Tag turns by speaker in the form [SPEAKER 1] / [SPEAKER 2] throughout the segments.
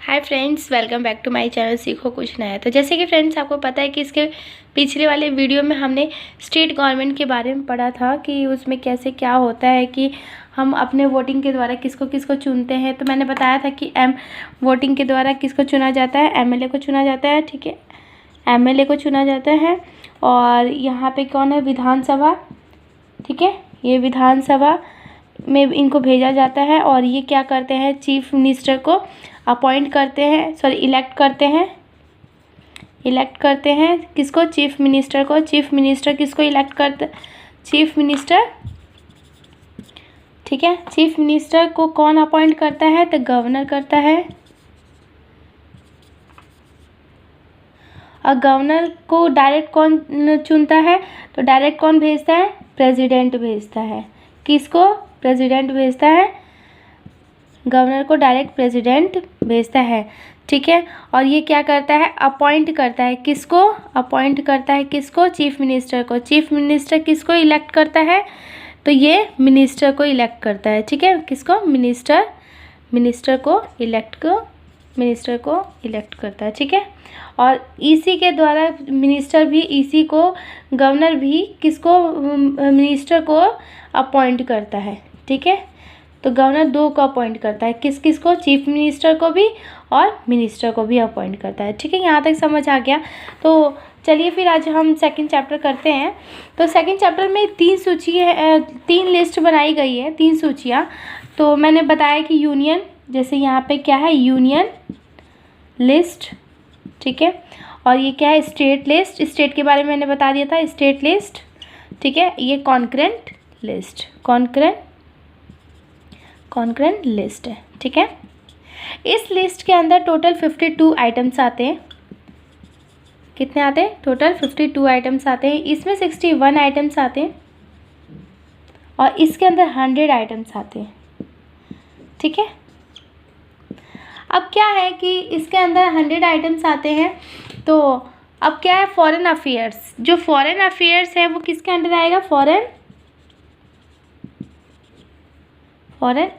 [SPEAKER 1] Hi friends, welcome back to my channel सीखो कुछ नया। तो जैसे कि फ्रेंड्स आपको पता है कि इसके पिछले वाले वीडियो में हमने स्टेट गवर्नमेंट के बारे में पढ़ा था कि उसमें कैसे क्या होता है कि हम अपने वोटिंग के द्वारा किसको किसको चुनते हैं। तो मैंने बताया था कि वोटिंग के द्वारा किसको चुना जाता है, एमएलए को चुना जाता है। ठीक है, एमएलए को चुना जाता है। और यहाँ पे कौन है, विधानसभा। ठीक है, ये विधानसभा में इनको भेजा जाता है और ये क्या करते हैं, चीफ मिनिस्टर को अपॉइंट करते हैं, सॉरी इलेक्ट करते हैं किसको, चीफ मिनिस्टर को। चीफ मिनिस्टर किसको इलेक्ट करते, चीफ मिनिस्टर। ठीक है, चीफ मिनिस्टर को कौन अपॉइंट करता है, तो गवर्नर करता है। और गवर्नर को डायरेक्ट कौन चुनता है, तो डायरेक्ट कौन भेजता है, प्रेसिडेंट भेजता है। किसको, प्रेसिडेंट भेजता है, गवर्नर को डायरेक्ट प्रेसिडेंट भेजता है। ठीक है, और ये क्या करता है, अपॉइंट करता है किसको, अपॉइंट करता है किसको, चीफ मिनिस्टर को। चीफ मिनिस्टर किसको इलेक्ट करता है, तो ये मिनिस्टर को इलेक्ट करता है। ठीक है, किसको, मिनिस्टर को इलेक्ट करता है। ठीक है, और इसी के द्वारा मिनिस्टर भी, इसी को गवर्नर भी किसको, मिनिस्टर को अपॉइंट करता है। ठीक है, तो गवर्नर दो को अपॉइंट करता है, किस किस को, चीफ मिनिस्टर को भी और मिनिस्टर को भी अपॉइंट करता है। ठीक है, यहाँ तक समझ आ गया। तो चलिए फिर आज हम सेकंड चैप्टर करते हैं। तो सेकंड चैप्टर में 3 सूची है, 3 लिस्ट बनाई गई है, 3 सूचियाँ। तो मैंने बताया कि यूनियन, जैसे यहाँ पे क्या है, यूनियन लिस्ट। ठीक है, और ये क्या है, स्टेट लिस्ट। स्टेट के बारे में मैंने बता दिया था, स्टेट लिस्ट। ठीक है, ये कॉन्करेंट लिस्ट, कॉन्करेंट लिस्ट है। ठीक है, इस लिस्ट के अंदर टोटल 52 आइटम्स आते हैं। कितने आते हैं, टोटल 52 आइटम्स आते हैं। इसमें 61 आइटम्स आते हैं और इसके अंदर 100 आइटम्स आते हैं। ठीक है, अब क्या है कि इसके अंदर 100 आइटम्स आते हैं, तो अब क्या है, फॉरेन अफेयर्स। जो फॉरेन अफेयर्स है वो किसके अंडर आएगा, फॉरेन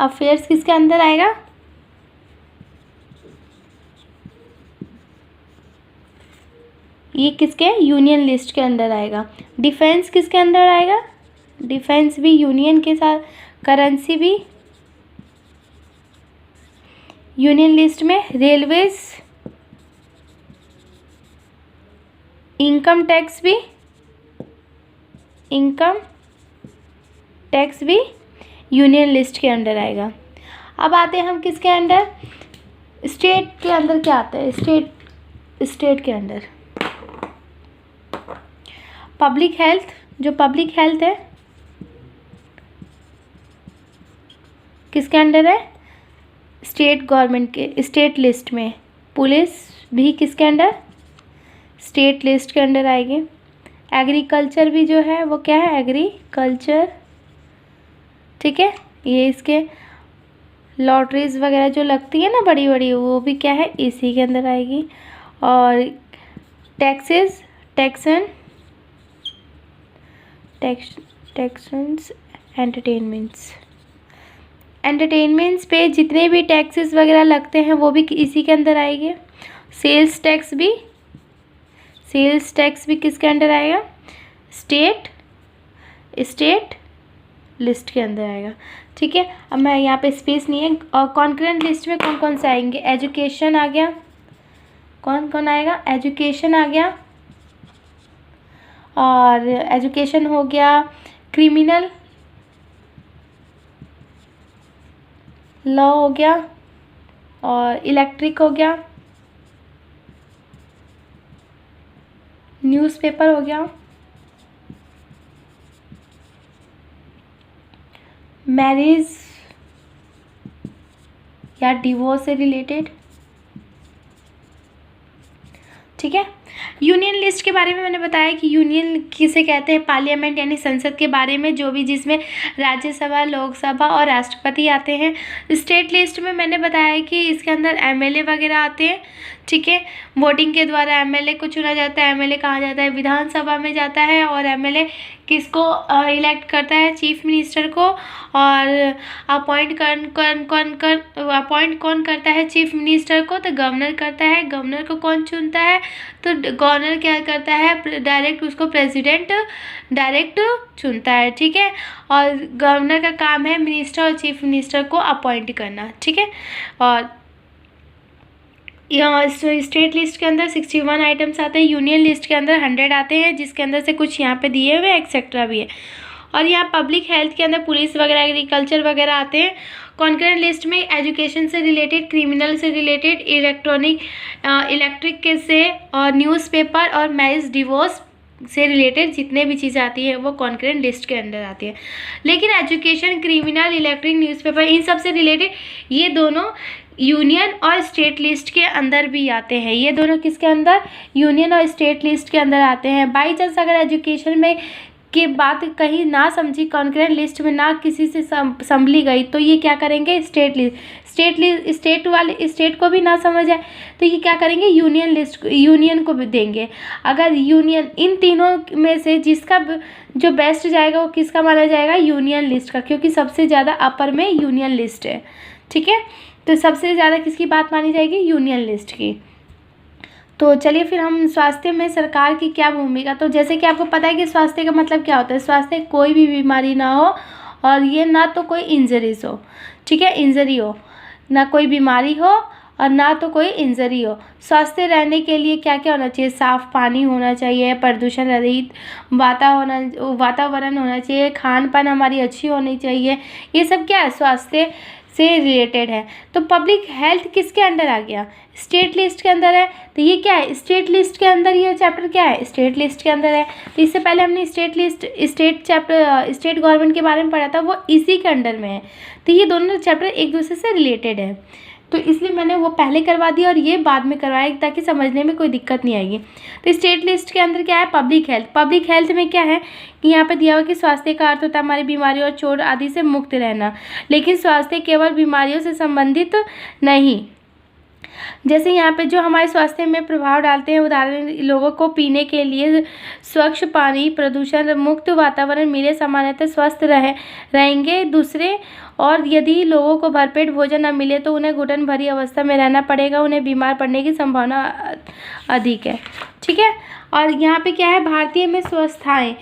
[SPEAKER 1] अफेयर्स किसके अंदर आएगा, ये किसके, यूनियन लिस्ट के अंदर आएगा। डिफेंस किसके अंदर आएगा, डिफेंस भी यूनियन के साथ, करेंसी भी यूनियन लिस्ट में। रेलवेज, इनकम टैक्स भी यूनियन लिस्ट के अंदर आएगा। अब आते हैं हम किसके अंदर, स्टेट के अंदर क्या आता है, स्टेट के अंदर पब्लिक हेल्थ। जो पब्लिक हेल्थ है किसके अंदर है, स्टेट गवर्नमेंट के, स्टेट लिस्ट में। पुलिस भी किसके अंडर, स्टेट लिस्ट के अंडर आएगी। एग्रीकल्चर भी जो है वो क्या है, एग्रीकल्चर। ठीक है, ये इसके लॉटरीज वगैरह जो लगती है ना बड़ी बड़ी, वो भी क्या है, इसी के अंदर आएगी। और टैक्सेस, टैक्सेस, एंटरटेनमेंट्स पे जितने भी टैक्सेस वगैरह लगते हैं वो भी इसी के अंदर आएंगे। सेल्स टैक्स भी किसके अंदर आएगा, स्टेट लिस्ट के अंदर आएगा। ठीक है, अब मैं यहाँ पे स्पेस नहीं है। और कॉन्करेंट लिस्ट में कौन कौन से आएंगे, एजुकेशन आ गया, कौन कौन आएगा, एजुकेशन आ गया, और एजुकेशन हो गया, क्रिमिनल लॉ हो गया, और इलेक्ट्रिक हो गया, न्यूज़पेपर हो गया, मैरिज या डिवोर्स से रिलेटेड। ठीक है, यूनियन लिस्ट के बारे में मैंने बताया कि यूनियन किसे कहते हैं, पार्लियामेंट यानी संसद के बारे में, जो भी जिसमें राज्यसभा, लोकसभा और राष्ट्रपति आते हैं। स्टेट लिस्ट में मैंने बताया कि इसके अंदर एमएलए वगैरह आते हैं, ठीक है। वोटिंग के द्वारा एमएलए को चुना जाता है। एमएलए कहाँ जाता है, विधानसभा में जाता है। और एमएलए किसको इलेक्ट करता है, चीफ मिनिस्टर को। और अपॉइंट कौन करता है चीफ मिनिस्टर को, तो गवर्नर करता है। गवर्नर को कौन चुनता है, तो गवर्नर क्या करता है, डायरेक्ट उसको प्रेसिडेंट डायरेक्ट चुनता है, ठीक है। और गवर्नर का काम है मिनिस्टर और चीफ मिनिस्टर को अपॉइंट करना, ठीक है। और यहाँ स्टेट लिस्ट के अंदर 61 आइटम्स आते हैं। यूनियन लिस्ट के अंदर 100 आते हैं, जिसके अंदर से कुछ यहाँ पे दिए हुए एक्सेट्रा भी है। और यहाँ पब्लिक हेल्थ के अंदर पुलिस वगैरह, एग्रीकल्चर वगैरह आते हैं। कॉन्करेंट लिस्ट में एजुकेशन से रिलेटेड, क्रिमिनल से रिलेटेड, इलेक्ट्रिक के से, और न्यूज़पेपर और मैरिज डिवोर्स से रिलेटेड जितने भी चीज़ें आती हैं वो कॉन्करेंट लिस्ट के अंदर आती है। लेकिन एजुकेशन, क्रिमिनल, इलेक्ट्रिक, न्यूज़पेपर, इन सब से रिलेटेड ये दोनों यूनियन और स्टेट लिस्ट के अंदर भी आते हैं। ये दोनों किसके अंदर, यूनियन और स्टेट लिस्ट के अंदर आते हैं। बाई चांस अगर एजुकेशन में की बात कहीं ना समझी, कॉन्करेंट लिस्ट में ना किसी से संभली गई, तो ये क्या करेंगे, स्टेट वाले स्टेट को भी ना समझ आए तो ये क्या करेंगे, यूनियन को भी देंगे। अगर यूनियन, इन तीनों में से जिसका जो बेस्ट जाएगा वो किसका माना जाएगा, यूनियन लिस्ट का, क्योंकि सबसे ज़्यादा अपर में यूनियन लिस्ट है, ठीक है। तो सबसे ज़्यादा किसकी बात मानी जाएगी, यूनियन लिस्ट की। तो चलिए फिर हम स्वास्थ्य में सरकार की क्या भूमिका, तो जैसे कि आपको पता है कि स्वास्थ्य का मतलब क्या होता है। स्वास्थ्य कोई भी बीमारी ना हो और ये ना तो कोई इंजरीज हो, ठीक है, इंजरी हो, ना कोई बीमारी हो और ना तो कोई इंजरी हो। स्वास्थ्य रहने के लिए क्या क्या होना चाहिए, साफ़ पानी होना चाहिए, प्रदूषण रहित वातावरण होना चाहिए, खान पान हमारी अच्छी होनी चाहिए। ये सब क्या है, स्वास्थ्य से रिलेटेड है। तो पब्लिक हेल्थ किसके अंडर आ गया, स्टेट लिस्ट के अंदर है। तो ये क्या है, स्टेट लिस्ट के अंदर, ये चैप्टर क्या है, स्टेट लिस्ट के अंदर है। तो इससे पहले हमने स्टेट गवर्नमेंट के बारे में पढ़ा था, वो इसी के अंडर में है। तो ये दोनों चैप्टर एक दूसरे से रिलेटेड है, तो इसलिए मैंने वो पहले करवा दिया और ये बाद में करवाया ताकि समझने में कोई दिक्कत नहीं आएगी। तो स्टेट लिस्ट के अंदर क्या है, पब्लिक हेल्थ। पब्लिक हेल्थ में क्या है कि यहाँ पे दिया हुआ कि स्वास्थ्य का अर्थ होता है हमारी बीमारियों और चोट आदि से मुक्त रहना। लेकिन स्वास्थ्य केवल बीमारियों से संबंधित नहीं, जैसे यहाँ पे जो हमारे स्वास्थ्य में प्रभाव डालते हैं, उदाहरण लोगों को पीने के लिए स्वच्छ पानी, प्रदूषण मुक्त वातावरण मिले, सामान्यतः स्वस्थ रहेंगे दूसरे। और यदि लोगों को भरपेट भोजन न मिले तो उन्हें घुटन भरी अवस्था में रहना पड़ेगा, उन्हें बीमार पड़ने की संभावना अधिक है, ठीक है। और यहाँ पे क्या है, भारतीय में स्वास्थ्य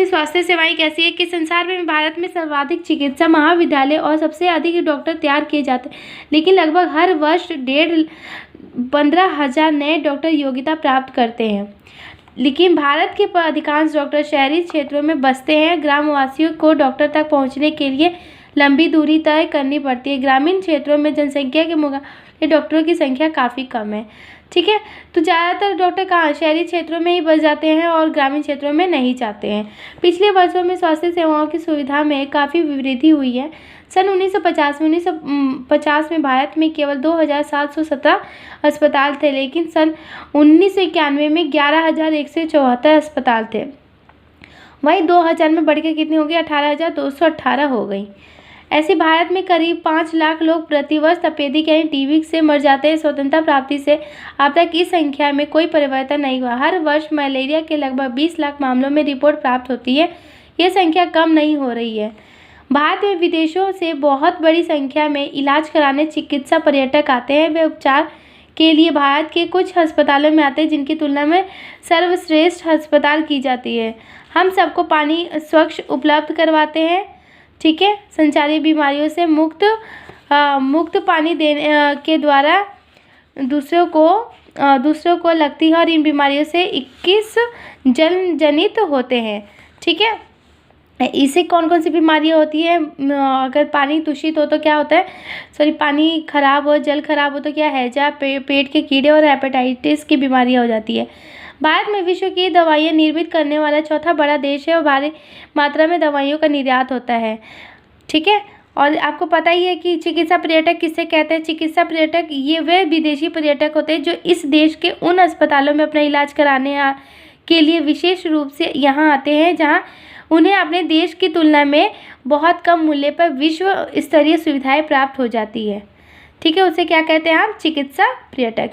[SPEAKER 1] स्वास्थ्य सेवाएं कैसी है कि संसार में भारत में सर्वाधिक चिकित्सा महाविद्यालय और सबसे अधिक डॉक्टर तैयार किए जाते हैं। लेकिन लगभग हर वर्ष 15,000 नए डॉक्टर योग्यता प्राप्त करते हैं। लेकिन भारत के अधिकांश डॉक्टर शहरी क्षेत्रों में बसते हैं। ग्रामवासियों को डॉक्टर तक पहुँचने के लिए लंबी दूरी तय करनी पड़ती है। ग्रामीण क्षेत्रों में जनसंख्या के मुकाबले डॉक्टरों की संख्या काफ़ी कम है, ठीक है। तो ज़्यादातर डॉक्टर कहाँ, शहरी क्षेत्रों में ही बस जाते हैं और ग्रामीण क्षेत्रों में नहीं जाते हैं। पिछले वर्षों में स्वास्थ्य सेवाओं की सुविधा में काफ़ी वृद्धि हुई है। सन 1950 में भारत में केवल 2,717 अस्पताल थे, लेकिन सन 1991 में 11,174 अस्पताल थे। वहीं 2000 में बढ़कर कितनी हो गई, 18,218 हो गई। ऐसे भारत में करीब 5 लाख लोग प्रतिवर्ष तपेदिक यानी टीबी से मर जाते हैं। स्वतंत्रता प्राप्ति से अब तक इस संख्या में कोई परिवर्तन नहीं हुआ। हर वर्ष मलेरिया के लगभग 20 लाख मामलों में रिपोर्ट प्राप्त होती है। यह संख्या कम नहीं हो रही है। भारत में विदेशों से बहुत बड़ी संख्या में इलाज कराने चिकित्सा पर्यटक आते हैं। वे उपचार के लिए भारत के कुछ अस्पतालों में आते हैं, जिनकी तुलना में सर्वश्रेष्ठ अस्पताल की जाती है। हम सबको पानी स्वच्छ उपलब्ध करवाते हैं, ठीक है। संचारी बीमारियों से मुक्त पानी देने के द्वारा दूसरों को लगती है और इन बीमारियों से 21 जनित होते हैं, ठीक है। इससे कौन कौन सी बीमारियां होती है, अगर पानी दूषित हो तो क्या होता है, पानी खराब हो, जल खराब हो तो क्या, हैजा, पेट के कीड़े और हेपेटाइटिस की बीमारियां हो जाती है। भारत में विश्व की दवाइयाँ निर्मित करने वाला चौथा बड़ा देश है और भारी मात्रा में दवाइयों का निर्यात होता है, ठीक है। और आपको पता ही है कि चिकित्सा पर्यटक किसे कहते हैं। चिकित्सा पर्यटक ये वे विदेशी पर्यटक होते हैं जो इस देश के उन अस्पतालों में अपना इलाज कराने के लिए विशेष रूप से यहाँ आते हैं जहाँ उन्हें अपने देश की तुलना में बहुत कम मूल्य पर विश्व स्तरीय सुविधाएं प्राप्त हो जाती है। ठीक है, उसे क्या कहते हैं हम? चिकित्सा पर्यटक।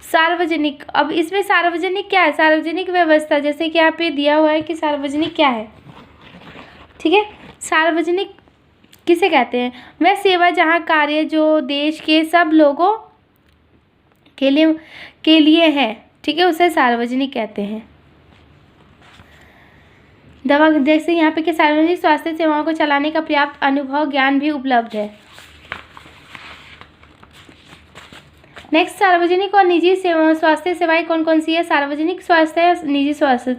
[SPEAKER 1] सार्वजनिक, अब इसमें सार्वजनिक क्या है? सार्वजनिक व्यवस्था, जैसे कि यहाँ पे दिया हुआ है कि सार्वजनिक क्या है। ठीक है, सार्वजनिक किसे कहते हैं? वह सेवा जहाँ कार्य जो देश के सब लोगों के लिए है। ठीक है, उसे सार्वजनिक कहते हैं। दवा, जैसे यहाँ पे कि सार्वजनिक स्वास्थ्य सेवाओं को चलाने का पर्याप्त अनुभव ज्ञान भी उपलब्ध है। नेक्स्ट, सार्वजनिक और निजी स्वास्थ्य सेवाएं कौन कौन सी है? सार्वजनिक स्वास्थ्य, निजी स्वास्थ्य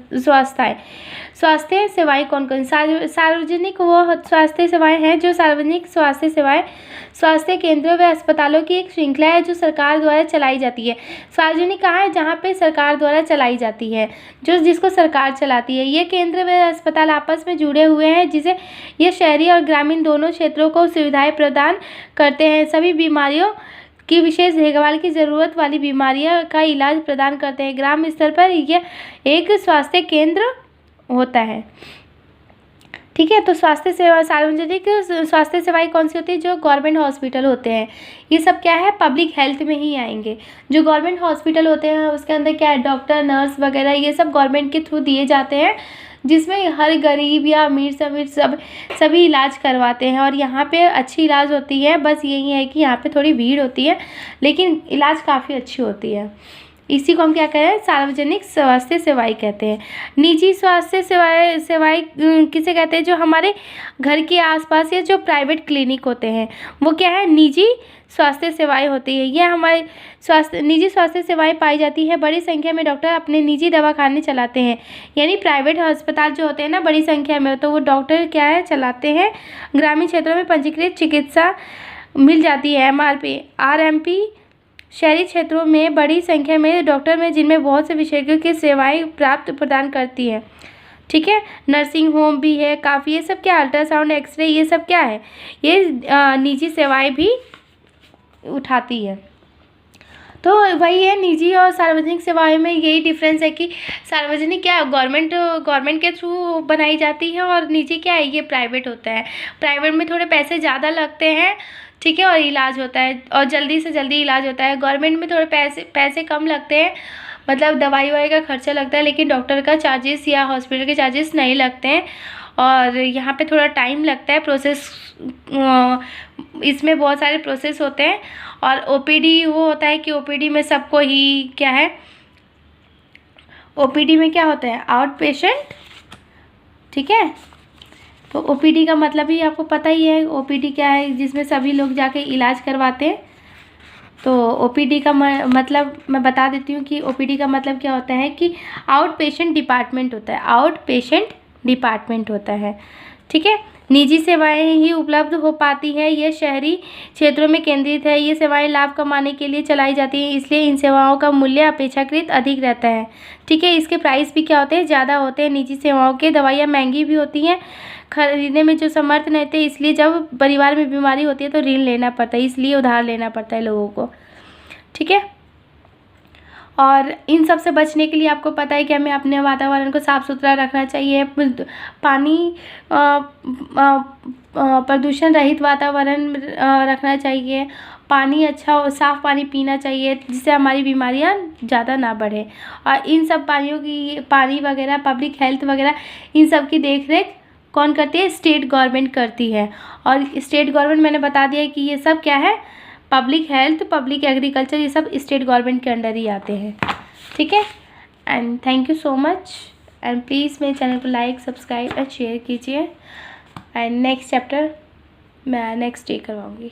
[SPEAKER 1] सेवाएं कौन कौन? सार्वजनिक वो स्वास्थ्य सेवाएं हैं जो सार्वजनिक स्वास्थ्य सेवाएं स्वास्थ्य केंद्रों व अस्पतालों की एक श्रृंखला है जो सरकार द्वारा चलाई जाती है। सार्वजनिक कहाँ है? जहाँ पे सरकार द्वारा चलाई जाती है, जिसको सरकार चलाती है। ये केंद्र व अस्पताल आपस में जुड़े हुए हैं जिसे ये शहरी और ग्रामीण दोनों क्षेत्रों को सुविधाएं प्रदान करते हैं। सभी बीमारियों की विशेष देखभाल की ज़रूरत वाली बीमारियां का इलाज प्रदान करते हैं। ग्राम स्तर पर यह एक स्वास्थ्य केंद्र होता है। ठीक है, तो स्वास्थ्य सेवा, सार्वजनिक स्वास्थ्य सेवाएं कौन सी होती है? जो गवर्नमेंट हॉस्पिटल होते हैं, ये सब क्या है? पब्लिक हेल्थ में ही आएंगे। जो गवर्नमेंट हॉस्पिटल होते हैं उसके अंदर क्या है? डॉक्टर, नर्स वगैरह ये सब गवर्नमेंट के थ्रू दिए जाते हैं, जिसमें हर गरीब या अमीर सभी इलाज करवाते हैं। और यहाँ पे अच्छी इलाज होती है, बस यही है कि यहाँ पे थोड़ी भीड़ होती है, लेकिन इलाज काफ़ी अच्छी होती है। इसी को हम क्या कह रहे हैं? सार्वजनिक स्वास्थ्य सेवाएं कहते हैं। निजी स्वास्थ्य सेवाएं किसे कहते हैं? जो हमारे घर के आसपास या जो प्राइवेट क्लिनिक होते हैं वो क्या है? निजी स्वास्थ्य सेवाएं होती है। यह हमारे निजी स्वास्थ्य सेवाएं पाई जाती है। बड़ी संख्या में डॉक्टर अपने निजी दवाखाने चलाते हैं, यानी प्राइवेट अस्पताल जो होते हैं ना बड़ी संख्या में, तो वो डॉक्टर क्या है? चलाते हैं। ग्रामीण क्षेत्रों में पंजीकृत चिकित्सा मिल जाती है, RMP। शहरी क्षेत्रों में बड़ी संख्या में डॉक्टर में जिनमें बहुत से विशेषज्ञों की सेवाएं प्रदान करती है। ठीक है, नर्सिंग होम भी है काफ़ी। ये सब क्या? अल्ट्रासाउंड, एक्सरे, ये सब क्या है? ये निजी सेवाएं भी उठाती है। तो वही है, निजी और सार्वजनिक सेवाएं में यही डिफरेंस है कि सार्वजनिक क्या है? गवर्नमेंट के थ्रू बनाई जाती है, और निजी क्या है? ये प्राइवेट होता है। प्राइवेट में थोड़े पैसे ज़्यादा लगते हैं, ठीक है, और इलाज होता है और जल्दी से जल्दी इलाज होता है। गवर्नमेंट में थोड़े पैसे कम लगते हैं, मतलब दवाई ववाई का खर्चा लगता है, लेकिन डॉक्टर का चार्जेस या हॉस्पिटल के चार्जेस नहीं लगते हैं। और यहाँ पे थोड़ा टाइम लगता है, प्रोसेस इसमें बहुत सारे प्रोसेस होते हैं। और OPD वो होता है कि OPD में सबको ही क्या है? OPD में क्या होता है? Out patient. ठीक है, तो OPD का मतलब ही आपको पता ही है। OPD क्या है? जिसमें सभी लोग जाके इलाज करवाते हैं। तो OPD का मतलब मैं बता देती हूँ कि OPD का मतलब क्या होता है कि आउट पेशेंट डिपार्टमेंट होता है। आउट पेशेंट डिपार्टमेंट होता है। ठीक है, निजी सेवाएं ही उपलब्ध हो पाती है। ये शहरी क्षेत्रों में केंद्रित है। ये सेवाएं लाभ कमाने के लिए चलाई जाती हैं, इसलिए इन सेवाओं का मूल्य अपेक्षाकृत अधिक रहता है। ठीक है, इसके प्राइस भी क्या होते हैं? ज़्यादा होते हैं। निजी सेवाओं के दवाइयाँ महंगी भी होती हैं, खरीदने में जो समर्थ नहीं थे, इसलिए जब परिवार में बीमारी होती है तो ऋण लेना पड़ता है, इसलिए उधार लेना पड़ता है लोगों को। ठीक है, और इन सब से बचने के लिए आपको पता है कि हमें अपने वातावरण को साफ़ सुथरा रखना चाहिए। पानी प्रदूषण रहित वातावरण रखना चाहिए। पानी अच्छा और साफ़ पानी पीना चाहिए, जिससे हमारी बीमारियां ज़्यादा ना बढ़े। और इन सब पानी वगैरह, पब्लिक हेल्थ वगैरह, इन सब की देखरेख कौन करती है? स्टेट गवर्नमेंट करती है। और स्टेट गवर्नमेंट मैंने बता दिया कि ये सब क्या है? पब्लिक हेल्थ, पब्लिक एग्रीकल्चर, ये सब स्टेट गवर्नमेंट के अंडर ही आते हैं। ठीक है, and thank you so much, and please मेरे चैनल को लाइक, सब्सक्राइब एंड शेयर कीजिए। एंड नेक्स्ट चैप्टर मैं नेक्स्ट डे करवाऊँगी।